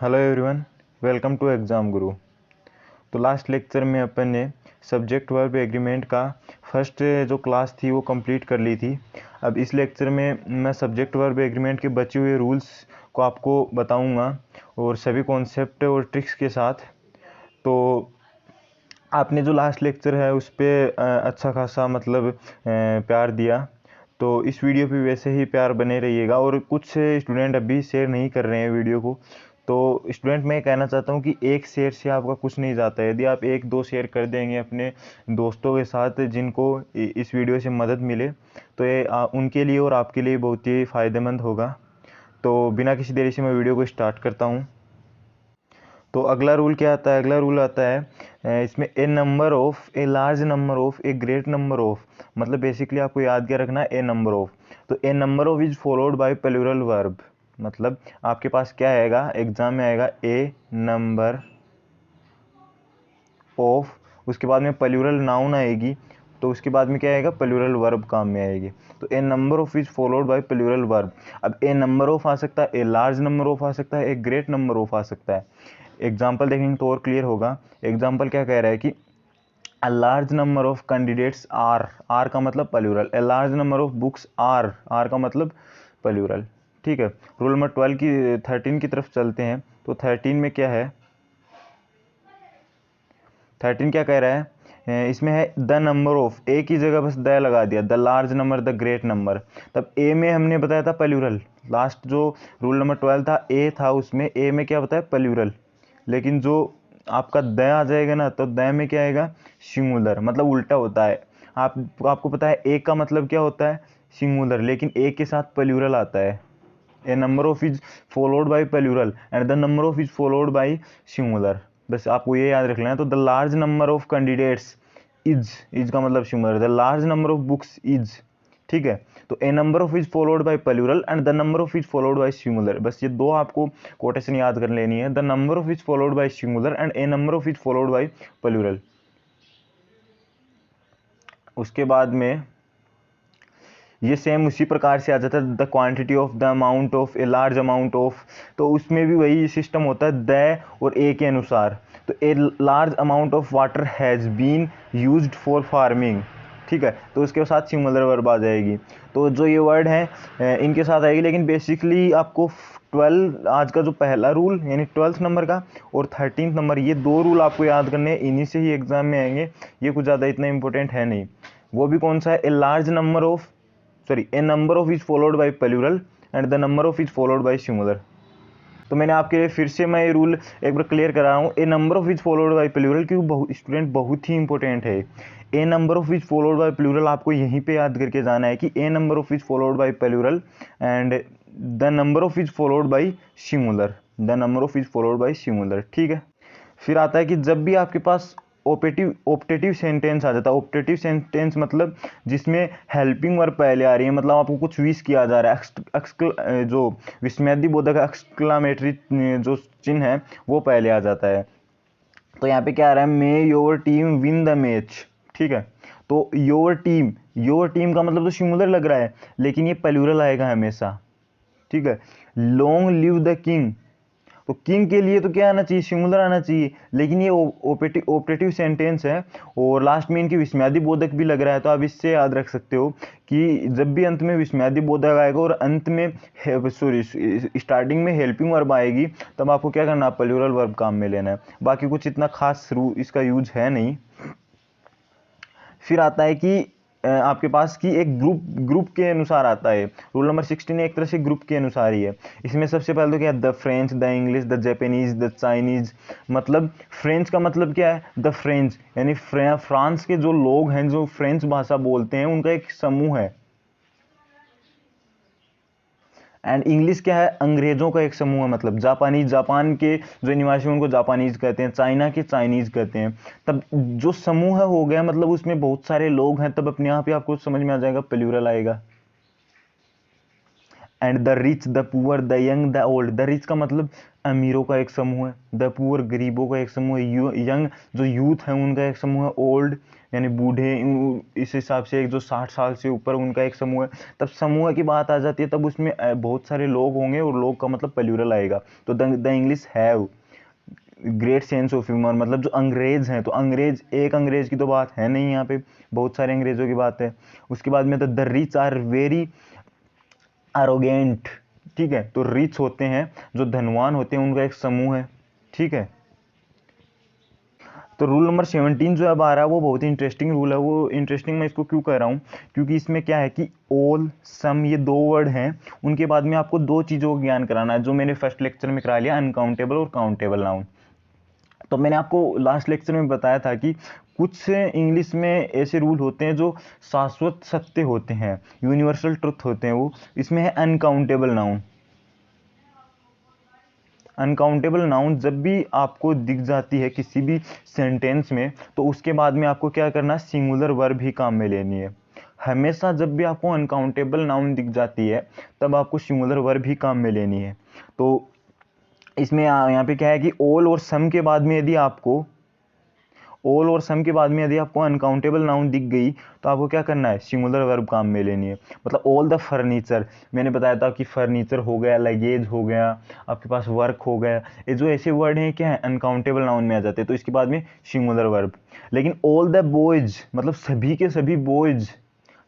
Hello everyone, welcome to exam guru. तो last lecture में अपन ने सब्जेक्ट वर्ब एग्रीमेंट का फर्स्ट जो क्लास थी वो कंप्लीट कर ली थी। अब इस लेक्चर में मैं सब्जेक्ट वर्ब एग्रीमेंट के बचे हुए रूल्स को आपको बताऊंगा और सभी कॉन्सेप्ट और ट्रिक्स के साथ। तो आपने जो लास्ट लेक्चर है उस पर अच्छा खासा प्यार दिया, तो इस वीडियो पे वैसे ही प्यार बने रहिएगा। और कुछ स्टूडेंट अभी शेयर नहीं कर रहे हैं वीडियो को, तो स्टूडेंट मैं कहना चाहता हूँ कि एक शेयर से आपका कुछ नहीं जाता है। यदि आप एक दो शेयर कर देंगे अपने दोस्तों के साथ जिनको इस वीडियो से मदद मिले, तो ये उनके लिए और आपके लिए बहुत ही फ़ायदेमंद होगा। तो बिना किसी देरी से मैं वीडियो को स्टार्ट करता हूँ। तो अगला रूल क्या आता है? अगला रूल आता है इसमें a large number of a great number of, मतलब बेसिकली आपको याद क्या रखना है, ए नंबर ऑफ। तो a number of is followed by plural verb, मतलब आपके पास क्या आएगा एग्जाम में, आएगा ए नंबर ऑफ, उसके बाद में प्लूरल नाउन आएगी, तो उसके बाद में क्या आएगा, प्लूरल वर्ब काम में आएगी। तो a number of is followed by plural verb. अब ए नंबर ऑफ आ सकता है, ए लार्ज नंबर ऑफ आ सकता है, ए ग्रेट नंबर ऑफ आ सकता है। एग्जाम्पल देखेंगे तो और क्लियर होगा। एग्जाम्पल क्या कह रहा है कि a large number of candidates are का मतलब plural, a large number of books are का मतलब प्लूरल। ठीक है, रूल नंबर 13 की तरफ चलते हैं। तो 13 में क्या है, 13 क्या कह रहा है, इसमें है द नंबर ऑफ, ए की जगह बस द लगा दिया, the large number, the great number. तब ए में हमने बताया था प्लूरल, लास्ट जो रूल नंबर 12 था ए था, उसमें ए में क्या बताया, प्लूरल। लेकिन जो आपका द आ जाएगा ना, तो द में क्या आएगा, सिंगुलर, मतलब उल्टा होता है। आपको पता है ए का मतलब क्या होता है, सिंगुलर, लेकिन ए के साथ प्लूरल आता है। A number of is followed by plural and the number of is followed by singular, बस आपको ये याद रख लेना। तो the large number of candidates is का मतलब singular, the large number of books is, ठीक है। तो a number of is followed by plural and the number of is followed by singular, बस ये दो आपको कोटेशन याद कर लेनी है, the number of is followed by singular and a number of is followed by plural. उसके बाद में ये सेम उसी प्रकार से आ जाता है, the quantity of, the amount of, A large amount of, तो उसमें भी वही सिस्टम होता है द और ए के अनुसार। तो a large amount of water has been used for farming, ठीक है, तो उसके साथ सिंगुलर वर्ब आ जाएगी। तो जो ये वर्ड है इनके साथ आएगी, लेकिन बेसिकली आपको 12 आज का जो पहला रूल यानी 12th नंबर का और 13th नंबर, ये दो रूल आपको याद करने हैं, इन्हीं से ही एग्जाम में आएंगे। ये कुछ ज़्यादा इतना इंपॉर्टेंट है नहीं। वो भी कौन सा है, a large number of, sorry, a number of is followed by plural and the number of is followed by singular. तो मैंने आपके लिए फिर से मैं ये रूल एक बार क्लियर करा रहा हूँ, a number of is followed by plural, क्योंकि स्टूडेंट बहुत ही इंपॉर्टेंट है। A number of is followed by plural आपको यहीं पे याद करके जाना है कि a number of is followed by plural and the number of is followed by singular, the number of is followed by singular, ठीक है। फिर आता है कि जब भी आपके पास ऑप्टेटिव सेंटेंस आ जाता है, ऑप्टेटिव सेंटेंस मतलब जिसमें हेल्पिंग वर्ब पहले आ रही है, मतलब आपको कुछ विश किया जा रहा है, जो विस्मयादि बोधक एक्सक्लामेटरी जो चिन्ह है वो पहले आ जाता है। तो यहाँ पे क्या आ रहा है, मे your team win the match, ठीक है। तो योर टीम का मतलब तो सिंगुलर लग रहा है, लेकिन ये प्लूरल आएगा हमेशा, ठीक है। लॉन्ग लिव द किंग, तो किंग के लिए तो क्या आना चाहिए, सिंगुलर आना चाहिए, लेकिन ये ऑप्टेटिव सेंटेंस है और लास्ट में इनकी विस्मयादि बोधक भी लग रहा है। तो आप इससे याद रख सकते हो कि जब भी अंत में विस्मयादि बोधक आएगा और अंत में स्टार्टिंग में हेल्पिंग वर्ब आएगी, तब आपको क्या करना है, प्लूरल वर्ब काम में लेना है। बाकी कुछ इतना खास इसका यूज है नहीं। फिर आता है कि आपके पास कि एक ग्रुप के अनुसार आता है। रूल नंबर 16 एक तरह से ग्रुप के अनुसार ही है। इसमें सबसे पहले तो क्या है, the French, the English, the Japanese, the Chinese, मतलब फ्रेंच का मतलब क्या है, द फ्रेंच यानी फ्रांस के जो लोग हैं जो फ्रेंच भाषा बोलते हैं उनका एक समूह है। एंड इंग्लिश क्या है, अंग्रेजों का एक समूह है, मतलब जापानीज, जापान के जो निवासी हैं उनको जापानीज कहते हैं, चाइना के चाइनीज कहते हैं। तब जो समूह हो गया मतलब उसमें बहुत सारे लोग हैं, तब अपने आप ही आपको समझ में आ जाएगा, प्लूरल आएगा। And the rich, the poor, the young, the old, the rich का मतलब अमीरों का एक समूह है, द पुअर गरीबों का एक समूह है, यंग जो यूथ है उनका एक समूह है, ओल्ड यानी बूढ़े इस हिसाब से जो 60 साल से ऊपर उनका एक समूह है। तब समूह की बात आ जाती है तब उसमें बहुत सारे लोग होंगे और लोग का मतलब प्लूरल आएगा। तो the English have great sense of humour, मतलब जो अंग्रेज हैं, तो अंग्रेज एक अंग्रेज की तो बात है नहीं यहाँ पे, बहुत सारे अंग्रेजों की बात है। उसके बाद में तो the rich are very arrogant, ठीक है, तो रिच होते हैं जो धनवान होते हैं उनका एक समूह है, ठीक है। तो रूल नंबर 17 जो अब आ रहा है वो बहुत ही इंटरेस्टिंग रूल है। वो इंटरेस्टिंग मैं इसको क्यों कह रहा हूँ, क्योंकि इसमें क्या है कि ऑल सम ये दो वर्ड हैं, उनके बाद में आपको दो चीज़ों का ज्ञान कराना है, जो मैंने फर्स्ट लेक्चर में करा लिया, अनकाउंटेबल और काउंटेबल नाउन। तो मैंने आपको लास्ट लेक्चर में बताया था कि कुछ इंग्लिश में ऐसे रूल होते हैं जो शाश्वत सत्य होते हैं, यूनिवर्सल ट्रुथ होते हैं। वो इसमें है अनकाउंटेबल नाउन। अनकाउंटेबल नाउन जब भी आपको दिख जाती है किसी भी सेंटेंस में, तो उसके बाद में आपको क्या करना है, सिंगुलर वर्ब ही काम में लेनी है। हमेशा जब भी आपको अनकाउंटेबल नाउन दिख जाती है तब आपको सिंगुलर वर्ब ही काम में लेनी है। तो इसमें यहाँ पे क्या है कि ऑल और सम के बाद में यदि आपको अनकाउंटेबल नाउन दिख गई तो आपको क्या करना है, सिंगुलर वर्ब काम में लेनी है। मतलब ऑल द फर्नीचर, मैंने बताया था कि फर्नीचर हो गया, लगेज हो गया, आपके पास वर्क हो गया, ये जो ऐसे वर्ड हैं क्या है, अनकाउंटेबल नाउन में आ जाते हैं, तो इसके बाद में सिंगुलर वर्ब। लेकिन ऑल द बॉयज मतलब सभी के सभी बॉयज,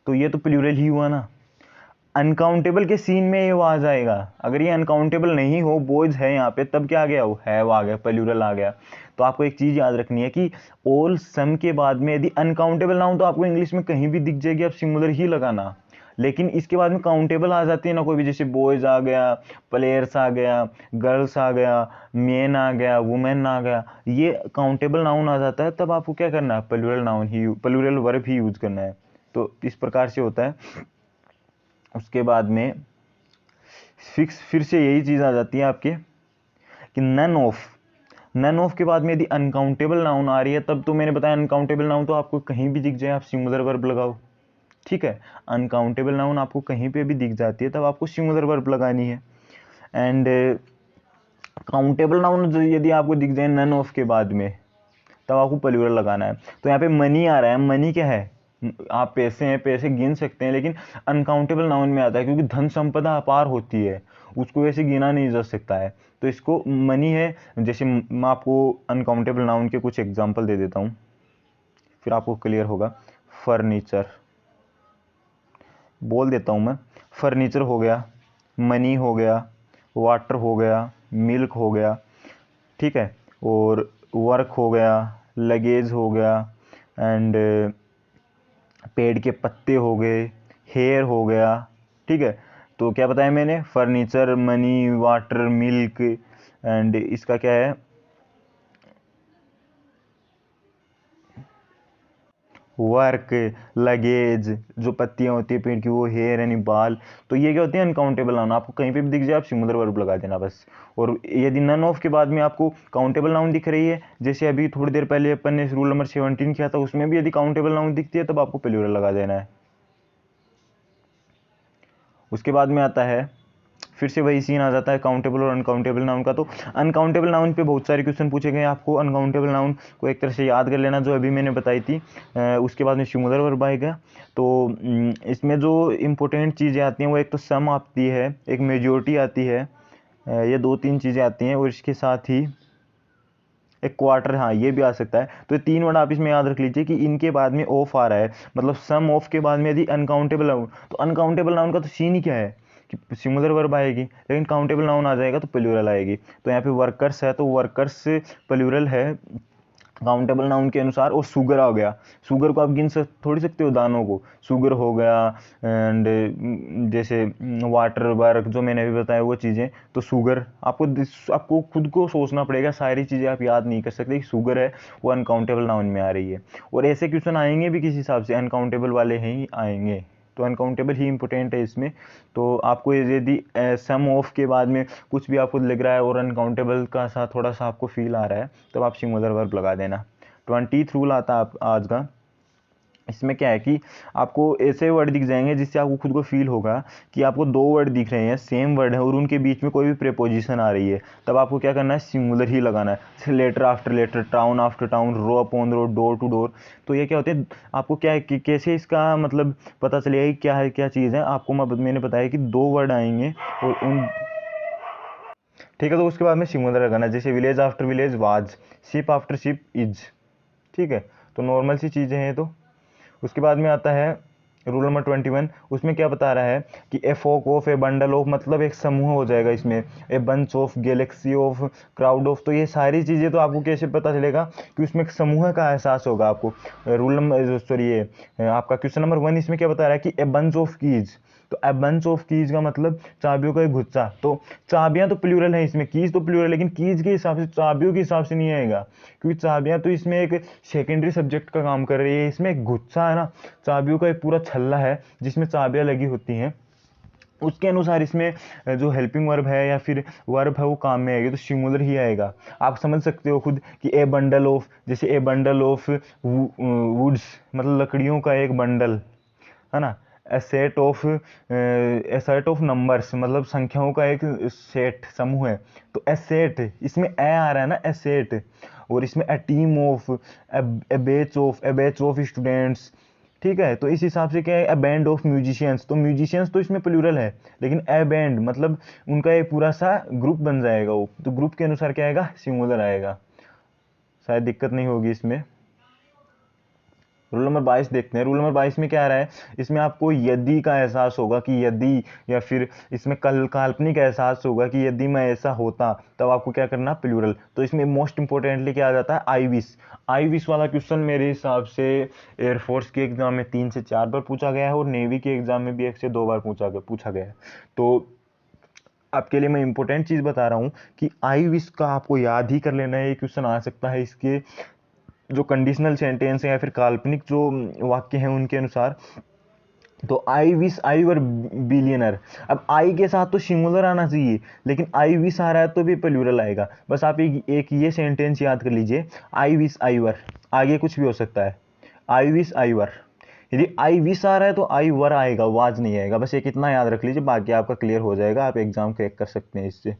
तो ये तो प्लूरल ही हुआ ना। अनकाउंटेबल के सीन में ये आ जाएगा, अगर ये अनकाउंटेबल नहीं हो, बॉयज है यहाँ पे, तब क्या आ गया, वो हैव आ गया, प्लूरल आ गया। तो आपको एक चीज याद रखनी है कि ऑल सम के बाद में यदि अनकाउंटेबल ना हो तो आपको इंग्लिश में कहीं भी दिख जाएगी, आप सिंगुलर ही लगाना। लेकिन इसके बाद में काउंटेबल आ जाती है ना कोई भी, जैसे बॉयज आ गया, प्लेयर्स आ गया, गर्ल्स आ गया, मेन आ गया, वुमेन आ गया, ये काउंटेबल नाउन आ जाता है, तब आपको क्या करना है, प्लूरल वर्ब ही यूज करना है। तो इस प्रकार से होता है। उसके बाद में फिर से यही चीज़ आ जाती है आपके कि नन ऑफ के बाद में यदि अनकाउंटेबल नाउन आ रही है, तब तो मैंने बताया अनकाउंटेबल नाउन तो आपको कहीं भी दिख जाए आप सिंगुलर वर्ब लगाओ, ठीक है। अनकाउंटेबल नाउन आपको कहीं पे भी दिख जाती है तब आपको सिंगुलर वर्ब लगानी है। एंड काउंटेबल नाउन यदि आपको दिख जाए नन ऑफ के बाद में, तब आपको प्लूरल लगाना है। तो यहाँ पे मनी आ रहा है, मनी क्या है, आप पैसे हैं, पैसे गिन सकते हैं, लेकिन अनकाउंटेबल नाउन में आता है क्योंकि धन संपदा अपार होती है, उसको ऐसे गिना नहीं जा सकता है, तो इसको मनी है। जैसे मैं आपको अनकाउंटेबल नाउन के कुछ एग्जांपल दे देता हूँ, फिर आपको क्लियर होगा। फर्नीचर बोल देता हूँ मैं, फर्नीचर हो गया, मनी हो गया, वाटर हो गया, मिल्क हो गया, ठीक है, और वर्क हो गया, लगेज हो गया, एंड पेड़ के पत्ते हो गए, हेयर हो गया, ठीक है। तो क्या बताया मैंने, furniture, money, water, milk, and इसका क्या है, वर्क, लगेज, जो पत्तियां होती है पेड़ की वो हेयर यानी बाल। तो ये क्या होती है, अनकाउंटेबल नाउन, आपको कहीं पे भी दिख जाए आप सिंगुलर वर्ब लगा देना बस। और यदि नन ऑफ के बाद में आपको काउंटेबल नाउन दिख रही है, जैसे अभी थोड़ी देर पहले अपन ने रूल नंबर 17 किया था, उसमें भी यदि काउंटेबल नाउन दिखती है तब आपको प्लूरल लगा देना है। उसके बाद में आता है, फिर से वही सीन आ जाता है काउंटेबल और अनकाउंटेबल नाउन का। तो अनकाउंटेबल नाउन पे बहुत सारे क्वेश्चन पूछे गए, आपको अनकाउंटेबल नाउन को एक तरह से याद कर लेना जो अभी मैंने बताई थी। उसके बाद में सिंगुलर वर्ब आएगा। तो इसमें जो इम्पोर्टेंट चीज़ें आती हैं वो एक तो सम आती है, एक मेजोरिटी आती है, ये दो तीन चीज़ें आती हैं, और इसके साथ ही एक क्वार्टर, हाँ ये भी आ सकता है। तो ये तीन वर्ड आप इसमें याद रख लीजिए कि इनके बाद में ऑफ आ रहा है, मतलब सम ऑफ के बाद में यदि अनकाउंटेबल नाउन, तो अनकाउंटेबल नाउन का तो सीन ही क्या है कि सिंगुलर वर्ब आएगी, लेकिन काउंटेबल नाउन आ जाएगा तो प्लूरल आएगी। तो यहाँ पे वर्कर्स है तो वर्कर्स प्लूरल है काउंटेबल नाउन के अनुसार। और शुगर आ गया, शुगर को आप गिन थोड़ी सकते हो दानों को, शुगर हो गया, एंड जैसे वाटर, वर्क, जो मैंने अभी बताया वो चीज़ें। तो शुगर आपको खुद को सोचना पड़ेगा, सारी चीज़ें आप याद नहीं कर सकते कि शुगर है वो अनकाउंटेबल नाउन में आ रही है। और ऐसे क्वेश्चन आएंगे भी किस हिसाब से, अनकाउंटेबल वाले ही आएंगे, तो अनकाउंटेबल ही इंपॉर्टेंट है इसमें। तो आपको यदि सम ऑफ के बाद में कुछ भी आपको लग रहा है और अनकाउंटेबल का सा थोड़ा सा आपको फील आ रहा है, तब आप सिंगुलर वर्ब लगा देना। 20th रूल आता है आज का, इसमें क्या है कि आपको ऐसे वर्ड दिख जाएंगे जिससे आपको खुद को फील होगा कि आपको दो वर्ड दिख रहे हैं, सेम वर्ड है और उनके बीच में कोई भी प्रेपोजिशन आ रही है, तब आपको क्या करना है, सिंगुलर ही लगाना है। जैसे letter after letter, town after town, row upon row, door to door. तो ये क्या होते हैं, आपको क्या है कि कैसे इसका मतलब पता चलेगा कि क्या है, क्या चीज़ है। आपको मैंने बताया कि दो वर्ड आएंगे और उन, ठीक है, तो उसके बाद में सिंगुलर लगाना है। जैसे village after village was, ship after ship is. ठीक है, तो नॉर्मल सी चीज़ें हैं। तो उसके बाद में आता है रूल नंबर 21। उसमें क्या बता रहा है कि ए फोक ऑफ, ए बंडल ऑफ, मतलब एक समूह हो जाएगा इसमें, a bunch of, Galaxy of, crowd of. तो ये सारी चीज़ें तो आपको कैसे पता चलेगा कि उसमें एक समूह का एहसास होगा आपको। रूल नंबर सॉरी ये आपका क्वेश्चन नंबर 1 इसमें क्या बता रहा है कि ए बंच ऑफ कीज। तो ए बंच ऑफ कीज का मतलब चाबियों का एक गुच्छा। तो चाबियां तो प्लूरल है इसमें, कीज तो प्लूरल, लेकिन कीज के हिसाब से, चाबियों के हिसाब से नहीं आएगा, क्योंकि चाबियां तो इसमें एक सेकेंडरी सब्जेक्ट का काम कर रही है। इसमें एक गुच्छा है ना, चाबियों का एक पूरा छल्ला है जिसमें चाबियां लगी होती हैं, उसके अनुसार इसमें जो हेल्पिंग वर्ब है या फिर वर्ब है वो काम में आएगी, तो सिंगुलर ही आएगा। आप समझ सकते हो खुद कि ए बंडल ऑफ, जैसे ए बंडल ऑफ वुड्स, मतलब लकड़ियों का एक बंडल, है ना। ए सेट ऑफ नंबर्स, मतलब संख्याओं का एक सेट, समूह है। तो ए सेट, इसमें ए आ रहा है ना, ए सेट। और इसमें a team of, a batch of students. ठीक है, तो इस हिसाब से क्या है, ए बैंड ऑफ म्यूजिशियंस। तो म्यूजिशियंस तो इसमें प्लूरल है, लेकिन ए बैंड मतलब उनका एक पूरा सा ग्रुप बन जाएगा वो, तो ग्रुप के अनुसार क्या आएगा, सिंगुलर आएगा। शायद दिक्कत नहीं होगी इसमें। रूल नंबर 22 देखते हैं। रूल नंबर 22 में क्या आ रहा है, इसमें आपको यदि का एहसास होगा कि यदि, या फिर इसमें काल्पनिक एहसास होगा कि यदि मैं ऐसा होता, तब आपको क्या करना, प्लूरल। तो इसमें मोस्ट इंपॉर्टेंटली क्या आ जाता है, आई विश। आई विश वाला क्वेश्चन मेरे हिसाब से एयरफोर्स के एग्जाम में 3 से 4 बार पूछा गया है और नेवी के एग्जाम में भी 1 से 2 बार पूछा गया है। तो आपके लिए मैं इंपॉर्टेंट चीज़ बता रहा हूँ कि आई विश का आपको याद ही कर लेना है, ये क्वेश्चन आ सकता है इसके जो कंडीशनल सेंटेंस है या फिर काल्पनिक जो वाक्य हैं उनके अनुसार। तो I wish I were billionaire. अब आई के साथ तो सिंगुलर आना चाहिए, लेकिन आई विश आ रहा है तो भी प्लूरल आएगा। बस आप एक ये सेंटेंस याद कर लीजिए, आई विश आई वर, आगे कुछ भी हो सकता है, आई विश आई वर। यदि आई विश आ रहा है तो आई वर आएगा, वाज नहीं आएगा। बस एक इतना याद रख लीजिए, बाकी आपका क्लियर हो जाएगा, आप एग्जाम क्रैक कर सकते हैं इससे।